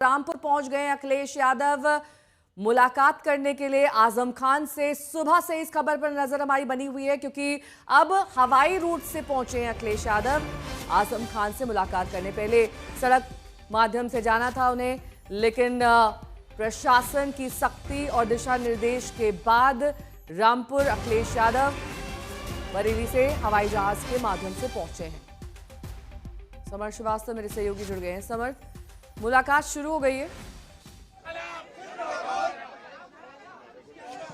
रामपुर पहुंच गए अखिलेश यादव मुलाकात करने के लिए आजम खान से। सुबह से इस खबर पर नजर हमारी बनी हुई है क्योंकि अब हवाई रूट से पहुंचे हैं अखिलेश यादव आजम खान से मुलाकात करने। पहले सड़क माध्यम से जाना था उन्हें, लेकिन प्रशासन की सख्ती और दिशा निर्देश के बाद रामपुर अखिलेश यादव बरेली से हवाई जहाज के माध्यम से पहुंचे हैं। समर श्रीवास्तव मेरे सहयोगी जुड़ गए हैं। समर, मुलाकात शुरू हो गई है।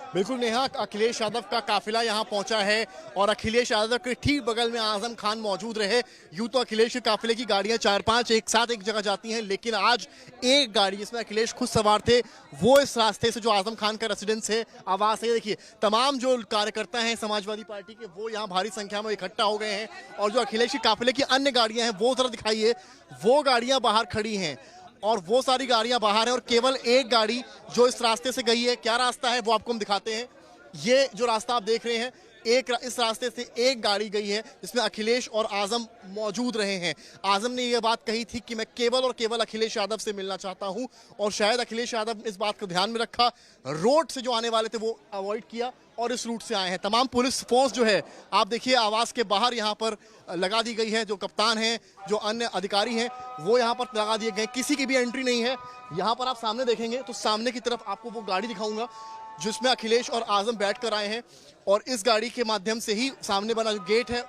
बिल्कुल नेहा, अखिलेश यादव का काफिला यहां पहुंचा है और अखिलेश यादव के ठीक बगल में आजम खान मौजूद रहे। यूं तो अखिलेश के काफिले की गाड़ियां 4-5 एक साथ एक जगह जाती हैं, लेकिन आज एक गाड़ी जिसमें अखिलेश खुद सवार थे वो इस रास्ते से, जो आजम खान का रेसिडेंस है, आवास है, देखिए तमाम जो कार्यकर्ता हैं समाजवादी पार्टी के वो यहाँ भारी संख्या में इकट्ठा हो गए हैं। और जो अखिलेश के काफिले की अन्य गाड़ियां हैं वो जरा दिखाइए, वो गाड़ियां बाहर खड़ी हैं और वो सारी गाड़ियां बाहर हैं और केवल एक गाड़ी जो इस रास्ते से गई है। क्या रास्ता है वो आपको हम दिखाते हैं। ये जो रास्ता आप देख रहे हैं, इस रास्ते से एक गाड़ी गई है जिसमें अखिलेश और आजम मौजूद रहे हैं। आजम ने यह बात कही थी कि मैं केवल और केवल अखिलेश यादव से मिलना चाहता हूं और शायद अखिलेश यादव ने इस बात को ध्यान में रखा, रोड से जो आने वाले थे वो अवॉइड किया और इस रूट से आए हैं। तमाम पुलिस फोर्स जो है आप देखिए आवास के बाहर यहाँ पर लगा दी गई है। जो कप्तान हैं, जो अन्य अधिकारी हैं वो यहाँ पर लगा दिए गए, किसी की भी एंट्री नहीं है। यहाँ पर आप सामने देखेंगे तो सामने की तरफ आपको वो गाड़ी दिखाऊंगा जिसमें अखिलेश और आजम बैठ कर आए हैं और इस गाड़ी के माध्यम से ही सामने बना जो गेट है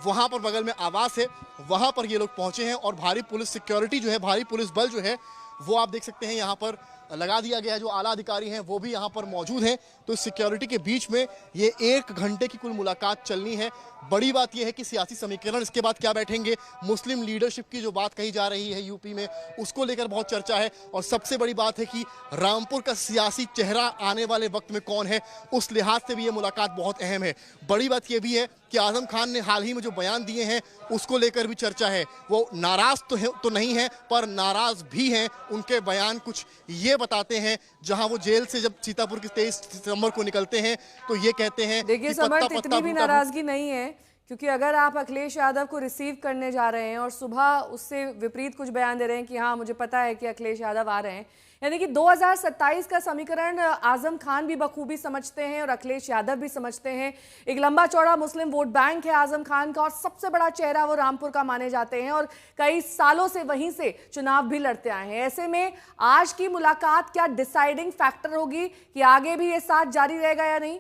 वहाँ पर बगल में आवास है, वहाँ पर ये लोग पहुँचे हैं और भारी पुलिस सिक्योरिटी जो है, भारी पुलिस बल जो है वो आप देख सकते हैं यहाँ पर लगा दिया गया है। जो आला अधिकारी हैं वो भी यहाँ पर मौजूद हैं। तो सिक्योरिटी के बीच में ये 1 घंटे की कुल मुलाकात चलनी है। बड़ी बात यह है कि सियासी समीकरण इसके बाद क्या बैठेंगे, मुस्लिम लीडरशिप की जो बात कही जा रही है यूपी में उसको लेकर बहुत चर्चा है। और सबसे बड़ी बात है कि रामपुर का सियासी चेहरा आने वाले वक्त में कौन है, उस लिहाज से भी ये मुलाकात बहुत अहम है। बड़ी बात यह भी है कि आजम खान ने हाल ही में जो बयान दिए हैं उसको लेकर भी चर्चा है। वो नाराज तो नहीं है पर नाराज भी हैं। उनके बयान कुछ ये बताते हैं, जहां वो जेल से जब सीतापुर की 23 सितंबर को निकलते हैं तो ये कहते हैं, देखिए समर्थ, इतनी भी नाराजगी नहीं है क्योंकि अगर आप अखिलेश यादव को रिसीव करने जा रहे हैं और सुबह उससे विपरीत कुछ बयान दे रहे हैं कि हाँ मुझे पता है कि अखिलेश यादव आ रहे हैं, यानी कि 2027 का समीकरण आजम खान भी बखूबी समझते हैं और अखिलेश यादव भी समझते हैं। एक लंबा चौड़ा मुस्लिम वोट बैंक है आजम खान का और सबसे बड़ा चेहरा वो रामपुर का माने जाते हैं और कई सालों से वहीं से चुनाव भी लड़ते आए हैं। ऐसे में आज की मुलाकात क्या डिसाइडिंग फैक्टर होगी कि आगे भी ये साथ जारी रहेगा या नहीं?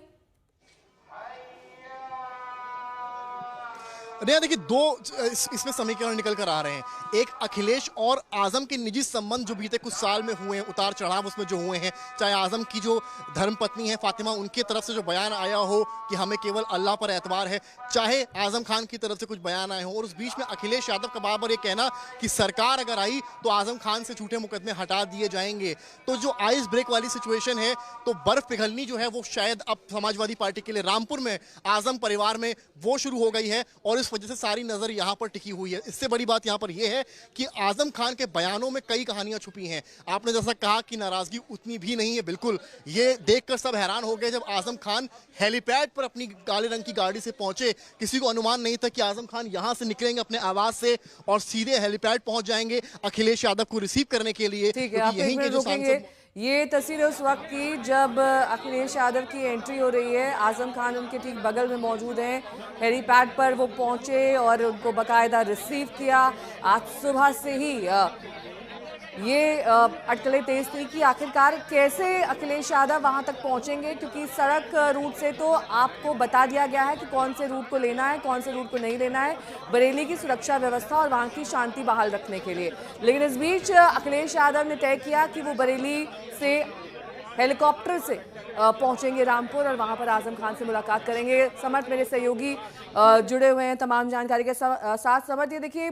देखिए दो इसमें समीकरण निकल कर आ रहे हैं। एक अखिलेश और आजम के निजी संबंध जो बीते कुछ साल में हुए हैं, उतार चढ़ाव उसमें जो हुए हैं, चाहे आजम की जो धर्मपत्नी है फातिमा उनकी तरफ से जो बयान आया हो कि हमें केवल अल्लाह पर एतबार है, चाहे आजम खान की तरफ से कुछ बयान आए हो, और उस बीच में अखिलेश यादव का बार बार ये कहना कि सरकार अगर आई तो आजम खान से झूठे मुकदमे हटा दिए जाएंगे। तो जो आइस ब्रेक वाली सिचुएशन है, तो बर्फ पिघलनी जो है वो शायद अब समाजवादी पार्टी के लिए रामपुर में आजम परिवार में वो शुरू हो गई है और इस वजह से सारी नजर यहां पर टिकी हुई है। इससे बड़ी बात यहां पर यह है कि आजम खान के बयानों में कई कहानियां छुपी हैं। आपने जैसा कहा कि नाराजगी उतनी भी नहीं है, बिल्कुल ये देखकर सब हैरान हो गए जब आजम खान हेलीपैड पर अपनी काले रंग की गाड़ी से पहुंचे। किसी को अनुमान नहीं था कि आजम खान यहां से निकलेंगे अपने आवास से और सीधे हेलीपैड पहुंच जाएंगे अखिलेश यादव को रिसीव करने के लिए। यहीं के जो सांसद, ये तस्वीर उस वक्त की जब अखिलेश यादव की एंट्री हो रही है। आजम खान उनके ठीक बगल में मौजूद हैं। हेलीपैड पर वो पहुंचे और उनको बाकायदा रिसीव किया। आज सुबह से ही ये अटकलें तेज थी कि आखिरकार कैसे अखिलेश यादव वहां तक पहुंचेंगे, क्योंकि सड़क रूट से तो आपको बता दिया गया है कि कौन से रूट को लेना है, कौन से रूट को नहीं लेना है, बरेली की सुरक्षा व्यवस्था और वहां की शांति बहाल रखने के लिए। लेकिन इस बीच अखिलेश यादव ने तय किया कि वो बरेली से हेलीकॉप्टर से पहुंचेंगे रामपुर और वहां पर आजम खान से मुलाकात करेंगे। समर्थ मेरे सहयोगी जुड़े हुए हैं तमाम जानकारी के साथ। समर्थ, ये देखिए,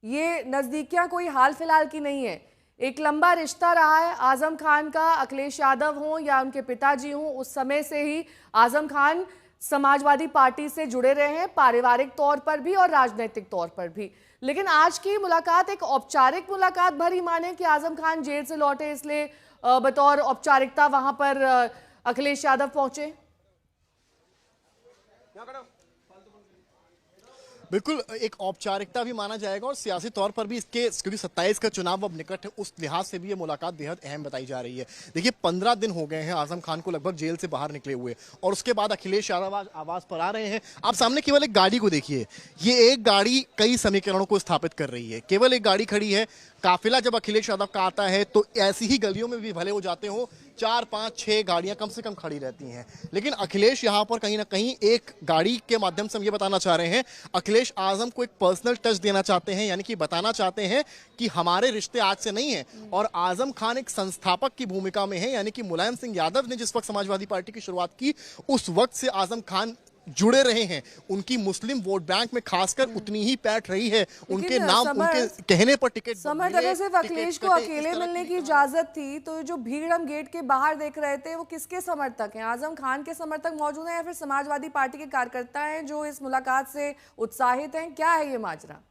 ये नज़दीकियां कोई हाल फिलहाल की नहीं है, एक लंबा रिश्ता रहा है आजम खान का। अखिलेश यादव हों या उनके पिताजी हों, उस समय से ही आजम खान समाजवादी पार्टी से जुड़े रहे हैं, पारिवारिक तौर पर भी और राजनीतिक तौर पर भी। लेकिन आज की मुलाकात एक औपचारिक मुलाकात भरी माने कि आजम खान जेल से लौटे इसलिए बतौर औपचारिकता वहां पर अखिलेश यादव पहुंचे। बिल्कुल एक औपचारिकता भी माना जाएगा और सियासी तौर पर भी इसके, क्योंकि 27 का चुनाव अब निकट है, उस लिहाज से भी ये मुलाकात बेहद अहम बताई जा रही है। देखिए 15 दिन हो गए हैं आजम खान को लगभग जेल से बाहर निकले हुए, और उसके बाद अखिलेश यादव आज आवाज पर आ रहे हैं। आप सामने केवल एक गाड़ी को देखिए, ये एक गाड़ी कई समीकरणों को स्थापित कर रही है। केवल एक गाड़ी खड़ी है, काफिला जब अखिलेश यादव का आता है तो ऐसी ही गलियों में भी भले हो जाते हो 4, 5, 6 गाड़ियां कम से कम खड़ी रहती हैं, लेकिन अखिलेश यहां पर कहीं ना कहीं एक गाड़ी के माध्यम से हम ये बताना चाह रहे हैं, अखिलेश आजम को एक पर्सनल टच देना चाहते हैं, यानी कि बताना चाहते हैं कि हमारे रिश्ते आज से नहीं है। और आजम खान एक संस्थापक की भूमिका में है, यानी कि मुलायम सिंह यादव ने जिस वक्त समाजवादी पार्टी की शुरुआत की उस वक्त से आजम खान जुड़े रहे हैं। उनकी मुस्लिम वोट बैंक में खासकर उतनी ही पैठ रही है, उनके नाम उनके कहने पर टिकट समर्थ, अगर सिर्फ अखिलेश को अकेले मिलने की इजाजत थी तो जो भीड़ हम गेट के बाहर देख रहे थे वो किसके समर्थक हैं? आजम खान के समर्थक मौजूद हैं या फिर समाजवादी पार्टी के कार्यकर्ता हैं जो इस मुलाकात से उत्साहित हैं? क्या है ये माजरा?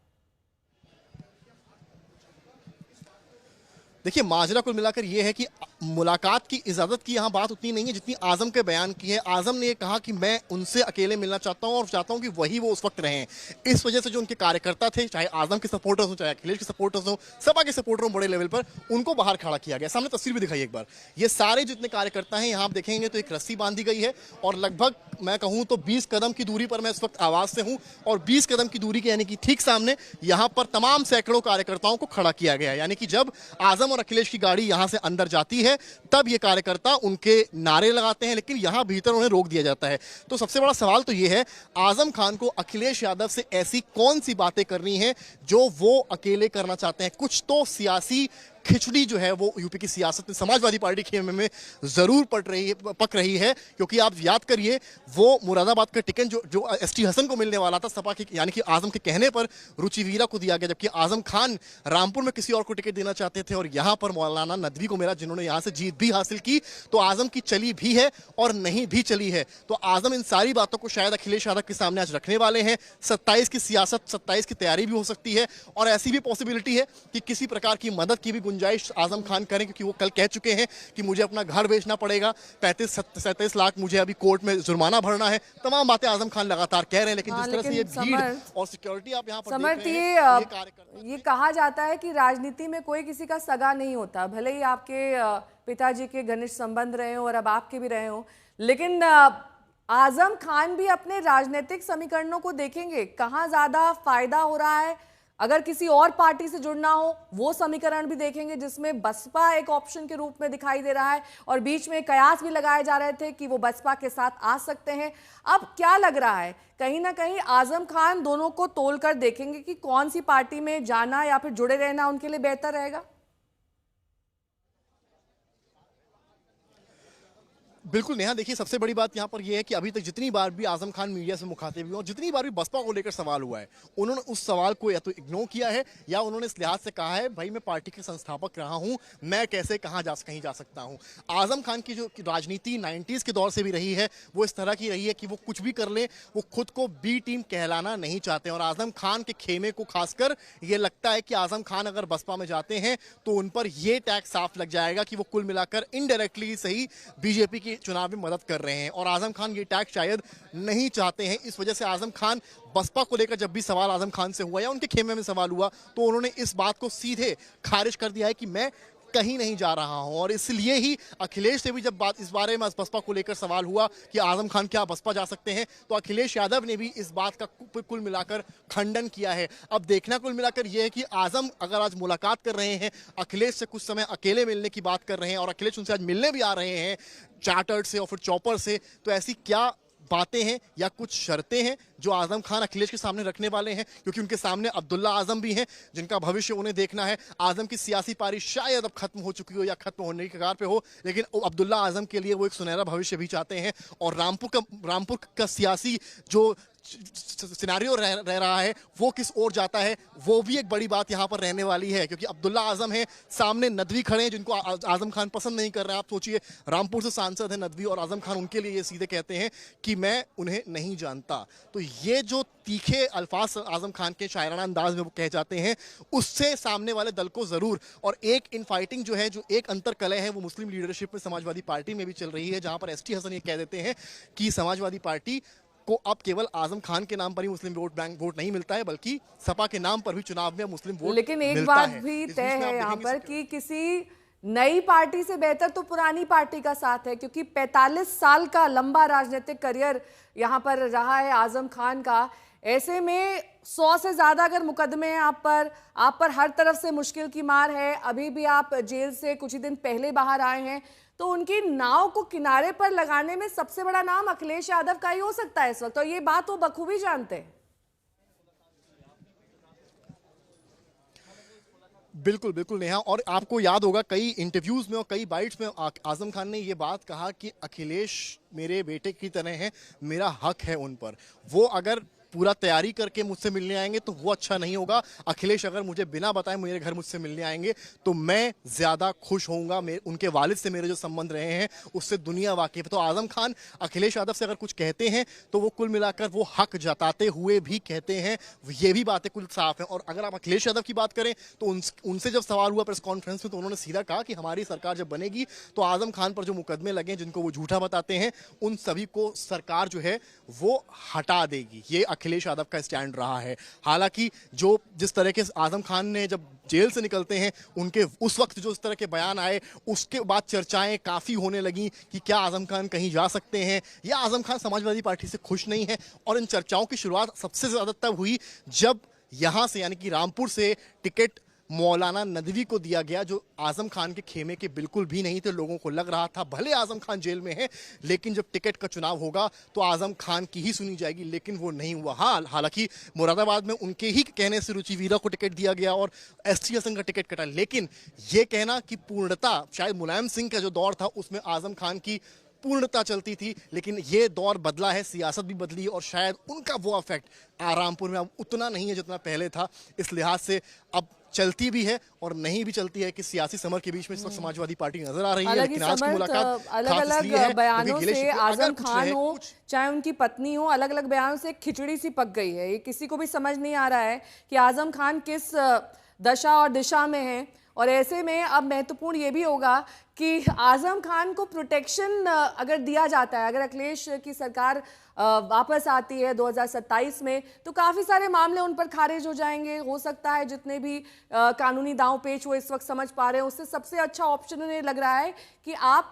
देखिए माजरा कुल मिलाकर यह है कि मुलाकात की इजाजत की यहां बात उतनी नहीं है जितनी आजम के बयान की है। आजम ने ये कहा कि मैं उनसे अकेले मिलना चाहता हूं और चाहता हूं कि वही वो उस वक्त रहें। इस वजह से जो उनके कार्यकर्ता थे, चाहे आजम के सपोर्टर्स हो, चाहे अखिलेश के सपोर्टर्स हो, सपा के सपोर्टर हो बड़े लेवल पर, उनको बाहर खड़ा किया गया। सामने तस्वीर भी दिखाई एक बार, ये सारे जितने कार्यकर्ता हैं यहां आप देखेंगे तो एक रस्सी बांधी गई है और लगभग मैं कहूं तो 20 कदम की दूरी पर मैं इस वक्त आवाज से हूं, और 20 कदम की दूरी के यानी कि ठीक सामने यहां पर तमाम सैकड़ों कार्यकर्ताओं को खड़ा किया गया है। यानी कि जब आजम और अखिलेश की गाड़ी यहां से अंदर जाती है तब ये कार्यकर्ता उनके नारे लगाते हैं, लेकिन यहां भीतर उन्हें रोक दिया जाता है। तो सबसे बड़ा सवाल तो यह है, आजम खान को अखिलेश यादव से ऐसी कौन सी बातें करनी है जो वो अकेले करना चाहते हैं? कुछ तो सियासी खिचड़ी जो है वो यूपी की सियासत में समाजवादी पार्टी के में जरूर पक रही है, क्योंकि आप याद करिए वो मुरादाबाद का टिकट जो एसटी हसन को मिलने वाला था सपा की यानी कि आजम के कहने पर रुचि वीरा को दिया गया, जबकि आजम खान रामपुर में किसी और को टिकट देना चाहते थे और यहां पर मौलाना नदवी को मिला जिन्होंने यहां से जीत भी हासिल की। तो आजम की चली भी है और नहीं भी चली है। तो आजम इन सारी बातों को शायद अखिलेश यादव के सामने आज रखने वाले हैं। 27 की सियासत, 27 की तैयारी भी हो सकती है और ऐसी भी पॉसिबिलिटी है कि किसी प्रकार की मदद की भी गुंजाइश आजम खान करें, क्योंकि वो कल कह चुके हैं कि मुझे अपना घर बेचना पड़ेगा, 35-37 लाख मुझे अभी कोर्ट में जुर्माना भरना है। तमाम बातें आजम खान लगातार कह रहे हैं, लेकिन जिस तरह से ये भीड़ और सिक्योरिटी आप यहाँ पर देख रहे हैं, ये कहा जाता है कि राजनीति में कोई किसी का सगा नहीं होता, भले ही आपके पिताजी के घनिष्ठ संबंध रहे हो और अब आपके भी रहे हो, लेकिन आजम खान भी अपने राजनीतिक समीकरणों को देखेंगे, कहाँ ज्यादा फायदा हो रहा है। अगर किसी और पार्टी से जुड़ना हो वो समीकरण भी देखेंगे जिसमें बसपा एक ऑप्शन के रूप में दिखाई दे रहा है, और बीच में कयास भी लगाए जा रहे थे कि वो बसपा के साथ आ सकते हैं। अब क्या लग रहा है, कहीं ना कहीं आजम खान दोनों को तोलकर देखेंगे कि कौन सी पार्टी में जाना या फिर जुड़े रहना उनके लिए बेहतर रहेगा? बिल्कुल नेहा, देखिए सबसे बड़ी बात यहाँ पर यह है कि अभी तक जितनी बार भी आजम खान मीडिया से मुखातिब हुए और जितनी बार भी बसपा को लेकर सवाल हुआ है, उन्होंने उस सवाल को या तो इग्नोर किया है या उन्होंने इस लिहाज से कहा है भाई मैं पार्टी के संस्थापक रहा हूं, मैं कैसे कहीं जा सकता हूं। आजम खान की जो राजनीति 90s के दौर से भी रही है वो इस तरह की रही है कि वो कुछ भी कर ले, वो खुद को बी टीम कहलाना नहीं चाहते। और आजम खान के खेमे को खासकर ये लगता है कि आजम खान अगर बसपा में जाते हैं तो उन पर यह टैग साफ लग जाएगा कि वो कुल मिलाकर इनडायरेक्टली सही बीजेपी की चुनाव में मदद कर रहे हैं, और आजम खान ये टैग शायद नहीं चाहते हैं। इस वजह से आजम खान बसपा को लेकर जब भी सवाल आजम खान से हुआ या उनके खेमे में सवाल हुआ तो उन्होंने इस बात को सीधे खारिज कर दिया है कि मैं कहीं नहीं जा रहा हूं। और इसलिए ही अखिलेश से भी जब बात इस बारे में बसपा को लेकर सवाल हुआ कि आजम खान क्या बसपा जा सकते हैं, तो अखिलेश यादव ने भी इस बात का कुल मिलाकर खंडन किया है। अब देखना कुल मिलाकर यह है कि आजम अगर आज मुलाकात कर रहे हैं, अखिलेश से कुछ समय अकेले मिलने की बात कर रहे हैं और अखिलेश उनसे आज मिलने भी आ रहे हैं चार्टर्ड से और फिर चॉपर से, तो ऐसी क्या बातें हैं या कुछ शर्तें हैं जो आजम खान अखिलेश के सामने रखने वाले हैं, क्योंकि उनके सामने अब्दुल्ला आजम भी हैं जिनका भविष्य उन्हें देखना है। आजम की सियासी पारी शायद अब खत्म हो चुकी हो या खत्म होने की कगार पे हो, लेकिन अब्दुल्ला आजम के लिए वो एक सुनहरा भविष्य भी चाहते हैं। और रामपुर का सियासी जो सिनेरियो रह रहा है वो किस ओर जाता है, वो भी एक बड़ी बात यहाँ पर रहने वाली है, क्योंकि अब्दुल्ला आजम है, सामने नदवी खड़े हैं जिनको आजम खान पसंद नहीं कर रहे हैं। आप सोचिए, रामपुर से सांसद है नदवी और आजम खान उनके लिए ये सीधे कहते हैं कि मैं उन्हें नहीं जानता। तो ये जो तीखे अल्फाज आजम खान के शायराना अंदाज में वो कह जाते हैं, उससे सामने वाले दल को जरूर, और एक इन फाइटिंग जो है, जो एक अंतर कलह है वो मुस्लिम लीडरशिप में समाजवादी पार्टी में भी चल रही है, जहां पर एसटी हसन ये कह देते हैं कि समाजवादी पार्टी को अब केवल आजम खान के नाम पर ही मुस्लिम वोट नहीं मिलता है, बल्कि सपा के नाम पर भी चुनाव में मुस्लिम वोट लेकिन एक मिलता बात है। भी इस तय बीच में है आप यहाँ देखेंगे पर कि किसी नई पार्टी से बेहतर तो पुरानी पार्टी का साथ है, क्योंकि 45 साल का लंबा राजनीतिक करियर यहाँ पर रहा है आजम खान का। ऐसे में 100 से ज्यादा अगर मुकदमे हैं आप पर हर तरफ से मुश्किल की मार है। अभी भी आप जेल से कुछ ही दिन पहले बाहर आए हैं, तो उनकी नाव को किनारे पर लगाने में सबसे बड़ा नाम अखिलेश यादव का ही हो सकता है इस वक्त, और ये बात वो बखूबी जानते हैं। बिल्कुल बिल्कुल नेहा, और आपको याद होगा कई इंटरव्यूज में और कई बाइट्स में आजम खान ने ये बात कहा कि अखिलेश मेरे बेटे की तरह हैं, मेरा हक है उन पर। वो अगर पूरा तैयारी करके मुझसे मिलने आएंगे तो वो अच्छा नहीं होगा। अखिलेश अगर मुझे बिना बताए मेरे घर मुझसे मिलने आएंगे तो मैं ज़्यादा खुश होऊंगा। उनके वालिद से मेरे जो संबंध रहे हैं उससे दुनिया वाकिफ है। तो आजम खान अखिलेश यादव से अगर कुछ कहते हैं तो वो कुल मिलाकर वो हक जताते हुए भी कहते हैं, ये भी बातें कुल साफ हैं। और अगर आप अखिलेश यादव की बात करें तो उनसे जब सवाल हुआ प्रेस कॉन्फ्रेंस में तो उन्होंने सीधा कहा कि हमारी सरकार जब बनेगी तो आजम खान पर जो मुकदमे लगे जिनको वो झूठा बताते हैं उन सभी को सरकार जो है वो हटा देगी। ये अखिलेश यादव का स्टैंड रहा है। हालांकि जिस तरह के आजम खान ने जब जेल से निकलते हैं उनके उस वक्त जो इस तरह के बयान आए उसके बाद चर्चाएं काफी होने लगी कि क्या आजम खान कहीं जा सकते हैं या आजम खान समाजवादी पार्टी से खुश नहीं है। और इन चर्चाओं की शुरुआत सबसे ज्यादा तब हुई जब यहां से यानी कि रामपुर से टिकट मौलाना नदवी को दिया गया, जो आजम खान के खेमे के बिल्कुल भी नहीं थे। लोगों को लग रहा था भले आजम खान जेल में है लेकिन जब टिकट का चुनाव होगा तो आजम खान की ही सुनी जाएगी, लेकिन वो नहीं हुआ। हालांकि मुरादाबाद में उनके ही कहने से रुचि वीरा को टिकट दिया गया और एसटी हसन का टिकट कटा, लेकिन ये कहना कि पूर्णता शायद मुलायम सिंह का जो दौर था उसमें आजम खान की पूर्णता चलती थी, लेकिन ये दौर बदला है, सियासत भी बदली और शायद उनका वो इफेक्ट रामपुर में अब उतना नहीं है जितना पहले था। इस लिहाज से अब चलती भी है और नहीं भी चलती है कि सियासी समर के बीच में इस वक्त समाजवादी पार्टी नजर आ रही है। लेकिन आज की मुलाकात अलग अलग बयानों से आजम खान हो चाहे उनकी पत्नी हो, अलग अलग बयानों से खिचड़ी सी पक गई है। ये किसी को भी समझ नहीं आ रहा है कि आजम खान किस दशा और दिशा में है। और ऐसे में अब महत्वपूर्ण ये भी होगा कि आजम खान को प्रोटेक्शन अगर दिया जाता है, अगर अखिलेश की सरकार वापस आती है 2027 में, तो काफ़ी सारे मामले उन पर खारिज हो जाएंगे। हो सकता है जितने भी कानूनी दांव पेच वो इस वक्त समझ पा रहे हैं उससे सबसे अच्छा ऑप्शन उन्हें लग रहा है कि आप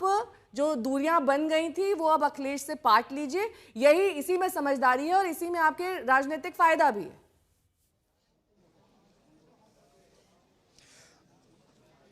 जो दूरियां बन गई थी वो अब अखिलेश से पाट लीजिए। यही इसी में समझदारी है और इसी में आपके राजनीतिक फायदा भी है।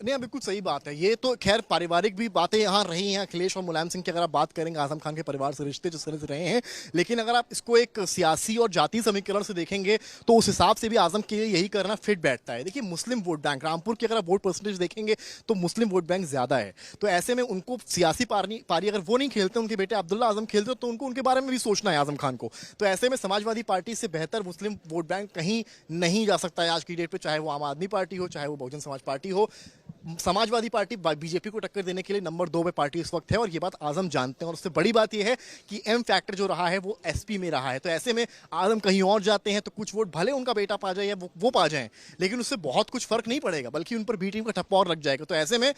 नहीं, बिल्कुल सही बात है। ये तो खैर पारिवारिक भी बातें यहाँ रही हैं। अखिलेश और मुलायम सिंह की अगर आप बात करेंगे, आजम खान के परिवार से रिश्ते जिस तरह से रहे हैं, लेकिन अगर आप इसको एक सियासी और जातीय समीकरण से देखेंगे तो उस हिसाब से भी आजम के लिए यही करना फिट बैठता है। देखिए, मुस्लिम वोट बैंक रामपुर की अगर आप वोट परसेंटेज देखेंगे तो मुस्लिम वोट बैंक ज्यादा है। तो ऐसे में उनको सियासी पारी अगर वो नहीं खेलते, उनके बेटे अब्दुल्ला आजम खेलते तो उनको उनके बारे में भी सोचना है आजम खान को। तो ऐसे में समाजवादी पार्टी से बेहतर मुस्लिम वोट बैंक कहीं नहीं जा सकता है आज की डेट पे, चाहे वो आम आदमी पार्टी हो चाहे वो बहुजन समाज पार्टी हो। समाजवादी पार्टी बीजेपी को टक्कर देने के लिए नंबर 2 पे पार्टी इस वक्त है और ये बात आजम जानते हैं। और उससे बड़ी बात यह है कि एम फैक्टर जो रहा है वो एसपी में रहा है। तो ऐसे में आजम कहीं और जाते हैं तो कुछ वोट भले उनका बेटा पा जाए या वो पा जाए, लेकिन उससे बहुत कुछ फर्क नहीं पड़ेगा, बल्कि उन पर बी टीम का ठप्पा और लग जाएगा। तो ऐसे में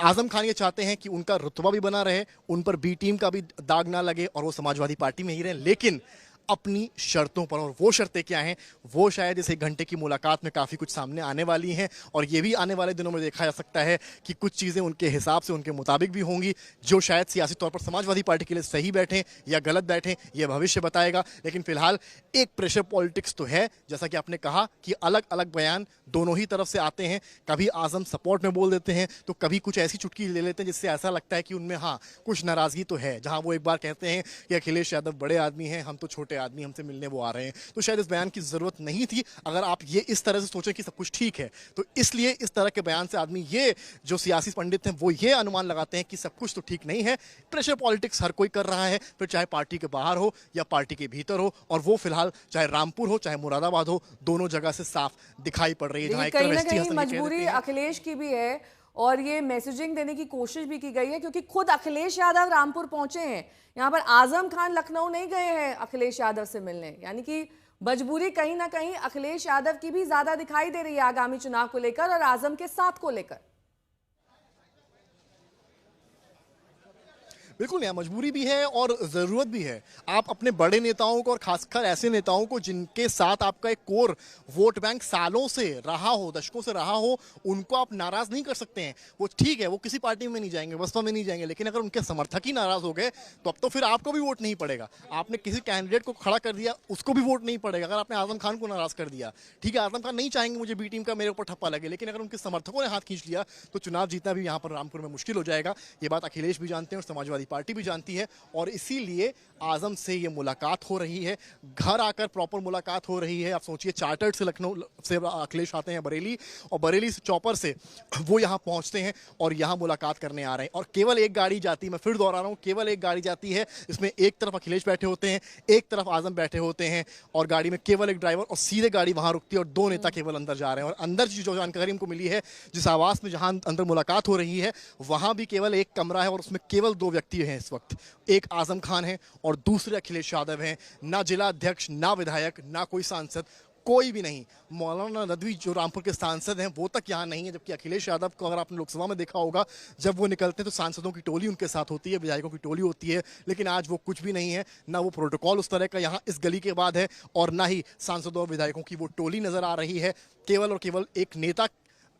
आजम खान ये चाहते हैं कि उनका रुतबा भी बना रहे, उन पर बी टीम का भी दाग ना लगे और वो समाजवादी पार्टी में ही रहे, लेकिन अपनी शर्तों पर। और वो शर्तें क्या हैं, वो शायद इस 1 घंटे की मुलाकात में काफ़ी कुछ सामने आने वाली हैं। और ये भी आने वाले दिनों में देखा जा सकता है कि कुछ चीज़ें उनके हिसाब से उनके मुताबिक भी होंगी, जो शायद सियासी तौर पर समाजवादी पार्टी के लिए सही बैठें या गलत बैठें, ये भविष्य बताएगा। लेकिन फिलहाल एक प्रेशर पॉलिटिक्स तो है, जैसा कि आपने कहा कि अलग अलग बयान दोनों ही तरफ से आते हैं। कभी आजम सपोर्ट में बोल देते हैं तो कभी कुछ ऐसी चुटकी ले लेते हैं जिससे ऐसा लगता है कि उनमें हाँ कुछ नाराज़गी तो है। जहाँ वो एक बार कहते हैं कि अखिलेश यादव बड़े आदमी हैं, हम तो छोटे आदमी, हमसे मिलने वो आ रहे हैं। तो शायद इस बयान की जरूरत नहीं थी। अगर आप ये इस तरह से सोचें कि सब कुछ ठीक है, तो इसलिए इस तरह के बयान से आदमी, ये जो सियासी पंडित हैं वो ये अनुमान लगाते हैं कि सब कुछ तो ठीक नहीं है। प्रेशर पॉलिटिक्स हर कोई कर रहा है, फिर चाहे पार्टी के बाहर हो या पार्टी के भीतर हो, और वो फिलहाल चाहे रामपुर हो चाहे मुरादाबाद हो, दोनों जगह से साफ दिखाई पड़ रही है। कहीं ना कहीं मजबूरी अखिलेश की भी है और ये मैसेजिंग देने की कोशिश भी की गई है, क्योंकि खुद अखिलेश यादव रामपुर पहुंचे हैं। यहाँ पर आजम खान लखनऊ नहीं गए हैं अखिलेश यादव से मिलने, यानी कि मजबूरी कहीं ना कहीं अखिलेश यादव की भी ज्यादा दिखाई दे रही है आगामी चुनाव को लेकर और आजम के साथ को लेकर। बिल्कुल नहीं, मजबूरी भी है और ज़रूरत भी है। आप अपने बड़े नेताओं को और खासकर ऐसे नेताओं को जिनके साथ आपका एक कोर वोट बैंक सालों से रहा हो, दशकों से रहा हो, उनको आप नाराज़ नहीं कर सकते हैं। वो ठीक है, वो किसी पार्टी में नहीं जाएंगे, बसपा में नहीं जाएंगे, लेकिन अगर उनके समर्थक ही नाराज़ हो गए तो अब तो फिर आपको भी वोट नहीं पड़ेगा। आपने किसी कैंडिडेट को खड़ा कर दिया, उसको भी वोट नहीं पड़ेगा। अगर आपने आजम खान को नाराज़ कर दिया, ठीक है, आजम खान नहीं चाहेंगे मुझे बी टीम का मेरे ऊपर ठप्पा लगे, लेकिन अगर उनके समर्थकों ने हाथ खींच लिया तो चुनाव जीतना भी यहाँ पर रामपुर में मुश्किल हो जाएगा। ये बात अखिलेश भी जानते हैं और समाजवादी पार्टी भी जानती है, और इसीलिए आजम से ये मुलाकात हो रही है, घर आकर प्रॉपर मुलाकात हो रही है। आप सोचिए, चार्टर्ड से लखनऊ से अखिलेश आते हैं बरेली, और बरेली से चौपर से वो यहाँ पहुँचते हैं और यहाँ मुलाकात करने आ रहे हैं। और केवल एक गाड़ी जाती है, मैं फिर दोहरा रहा हूँ, केवल एक गाड़ी जाती है। इसमें एक तरफ अखिलेश बैठे होते हैं, एक तरफ आजम बैठे होते हैं, और गाड़ी में केवल एक ड्राइवर, और सीधे गाड़ी वहाँ रुकती है और दो नेता केवल अंदर जा रहे हैं। और अंदर जो जानकारी हमको मिली है, जिस आवास में जहाँ अंदर मुलाकात हो रही है, वहाँ भी केवल एक कमरा है और उसमें केवल दो व्यक्ति हैं इस वक्त। एक आजम खान है और दूसरे अखिलेश यादव हैं। ना जिला अध्यक्ष, ना विधायक, ना कोई सांसद, कोई भी नहीं। मौलाना नदवी जो रामपुर के सांसद हैं वो तक यहाँ नहीं है, जबकि अखिलेश यादव को अगर आपने लोकसभा में देखा होगा, जब वो निकलते हैं तो सांसदों की टोली उनके साथ होती है, विधायकों की टोली होती है, लेकिन आज वो कुछ भी नहीं है। ना वो प्रोटोकॉल उस तरह का यहाँ इस गली के बाद है, और ना ही सांसदों और विधायकों की वो टोली नजर आ रही है। केवल और केवल एक नेता,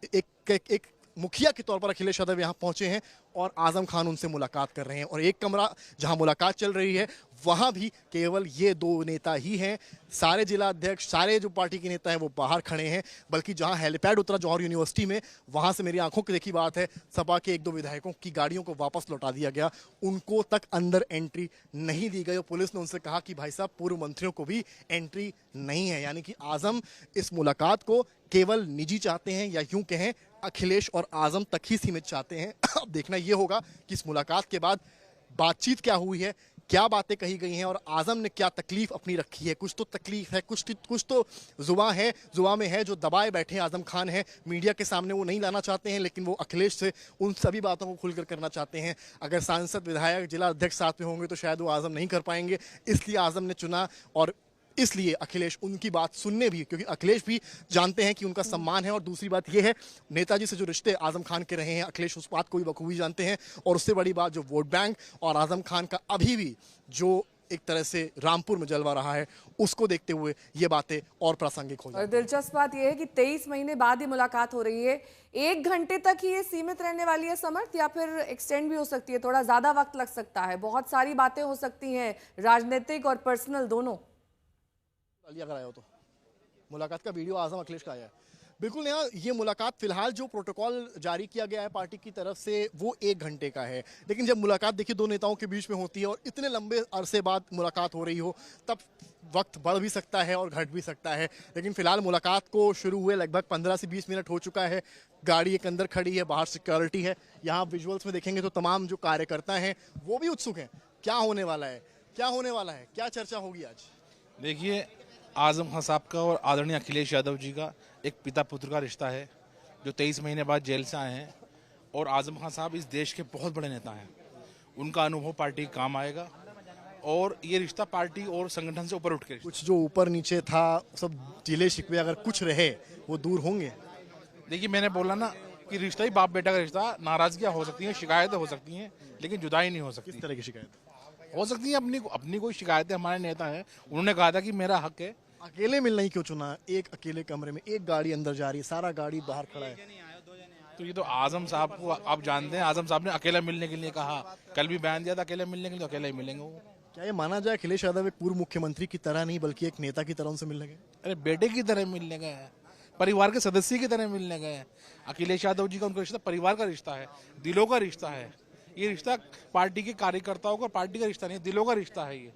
एक मुखिया के तौर पर अखिलेश यादव यहाँ पहुंचे हैं और आजम खान उनसे मुलाकात कर रहे हैं। और एक कमरा जहां मुलाकात चल रही है, वहां भी केवल ये दो नेता ही हैं। सारे जिला अध्यक्ष, सारे जो पार्टी के नेता हैं वो बाहर खड़े हैं, बल्कि जहां हेलीपैड उतरा जौहर यूनिवर्सिटी में, वहां से मेरी आंखों की देखी बात है, सपा के एक दो विधायकों की गाड़ियों को वापस लौटा दिया गया, उनको तक अंदर एंट्री नहीं दी गई। और पुलिस ने उनसे कहा कि भाई साहब, पूर्व मंत्रियों को भी एंट्री नहीं है। यानी कि आजम इस मुलाकात को केवल निजी चाहते हैं, या यूं कहें अखिलेश और आजम तक ही सीमित चाहते हैं। अब देखना ये होगा कि इस मुलाकात के बाद बातचीत क्या हुई है, क्या बातें कही गई हैं, और आजम ने क्या तकलीफ अपनी रखी है। कुछ तो तकलीफ है, कुछ तो जुबां में है जो दबाए बैठे आजम खान है। मीडिया के सामने वो नहीं लाना चाहते हैं, लेकिन वो अखिलेश से उन सभी बातों को खुलकर करना चाहते हैं। अगर सांसद, विधायक, जिला अध्यक्ष साथ में होंगे तो शायद वो आजम नहीं कर पाएंगे, इसलिए आजम ने चुना। और इसलिए अखिलेश उनकी बात सुनने भी, क्योंकि अखिलेश भी जानते हैं कि उनका सम्मान है। और दूसरी बात यह है, नेताजी से जो रिश्ते आजम खान के रहे हैं, अखिलेश उस बात को भी बखूबी जानते हैं। और उससे बड़ी बात, जो वोट बैंक और आजम खान का अभी भी जो एक तरह से रामपुर में जलवा रहा है, उसको देखते हुए ये बातें और प्रासंगिक हो जाती हैं। और दिलचस्प बात यह है कि 23 महीने बाद ही मुलाकात हो रही है। 1 घंटे तक ही ये सीमित रहने वाली है समर्थ, या फिर एक्सटेंड भी हो सकती है, थोड़ा ज्यादा वक्त लग सकता है, बहुत सारी बातें हो सकती हैं, राजनीतिक और पर्सनल दोनों। अगर आया हो तो मुलाकात का वीडियो आजम अखिलेश का आया है। बिल्कुल यहाँ ये मुलाकात, फिलहाल जो प्रोटोकॉल जारी किया गया है पार्टी की तरफ से, वो 1 घंटे का है। लेकिन जब मुलाकात देखिए दो नेताओं के बीच में होती है और इतने लंबे अरसे बाद मुलाकात हो रही हो, तब वक्त बढ़ भी सकता है और घट भी सकता है। लेकिन फिलहाल मुलाकात को शुरू हुए लगभग 15 से 20 मिनट हो चुका है। गाड़ी एक अंदर खड़ी है, बाहर सिक्योरिटी है। यहाँ विजुअल्स में देखेंगे तो तमाम जो कार्यकर्ता हैं वो भी उत्सुक हैं, क्या होने वाला है, क्या होने वाला है, क्या चर्चा होगी आज। देखिए, आजम खान साहब का और आदरणीय अखिलेश यादव जी का एक पिता पुत्र का रिश्ता है, जो 23 महीने बाद जेल से आए हैं। और आजम खान साहब इस देश के बहुत बड़े नेता हैं, उनका अनुभव पार्टी के काम आएगा, और ये रिश्ता पार्टी और संगठन से ऊपर उठ के, कुछ जो ऊपर नीचे था, सब जिले शिकवे अगर कुछ रहे वो दूर होंगे। देखिए, मैंने बोला ना कि रिश्ता ही बाप बेटा का रिश्ता, नाराजगियाँ हो सकती हैं, शिकायतें हो सकती हैं, लेकिन जुदाई नहीं हो सकती। किस तरह की शिकायत हो सकती है? अपनी कोई शिकायतें, हमारे नेता हैं, उन्होंने कहा था कि मेरा हक है। अकेले मिलना ही क्यों चुना? एक अकेले कमरे में एक गाड़ी अंदर जा रही है, सारा गाड़ी बाहर खड़ा है। तो ये तो आजम साहब को आप जानते हैं, आजम साहब ने अकेला मिलने के लिए कहा, कल भी बयान दिया था अकेले मिलने के लिए, तो अकेला ही मिलेंगे वो। क्या ये माना जाए अखिलेश यादव एक पूर्व मुख्यमंत्री की तरह नहीं बल्कि एक नेता की तरह उनसे मिलने गए? अरे बेटे की तरह मिलने गए हैं, परिवार के सदस्य की तरह मिलने गए हैं। अखिलेश यादव जी का उनका रिश्ता परिवार का रिश्ता है, दिलों का रिश्ता है। ये रिश्ता पार्टी के कार्यकर्ताओं का, पार्टी का रिश्ता नहीं, दिलों का रिश्ता है ये।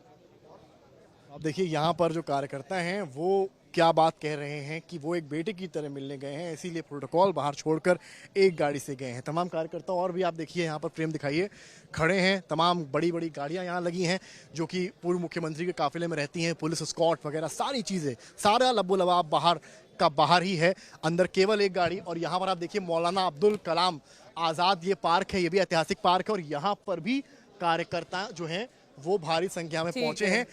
अब देखिए यहाँ पर जो कार्यकर्ता हैं वो क्या बात कह रहे हैं कि वो एक बेटे की तरह मिलने गए हैं, इसीलिए प्रोटोकॉल बाहर छोड़कर एक गाड़ी से गए हैं। तमाम कार्यकर्ता और भी आप देखिए यहाँ पर फ्रेम दिखाइए, खड़े हैं। तमाम बड़ी बड़ी गाड़ियाँ यहाँ लगी हैं जो कि पूर्व मुख्यमंत्री के काफिले में रहती हैं, पुलिस स्कॉट वगैरह सारी चीज़ें, सारा लबो लबाब बाहर का बाहर ही है, अंदर केवल एक गाड़ी। और यहाँ पर आप देखिए मौलाना अब्दुल कलाम आज़ाद ये पार्क है, ये भी ऐतिहासिक पार्क है, और यहाँ पर भी कार्यकर्ता जो हैं वो भारी संख्या में पहुंचे हैं।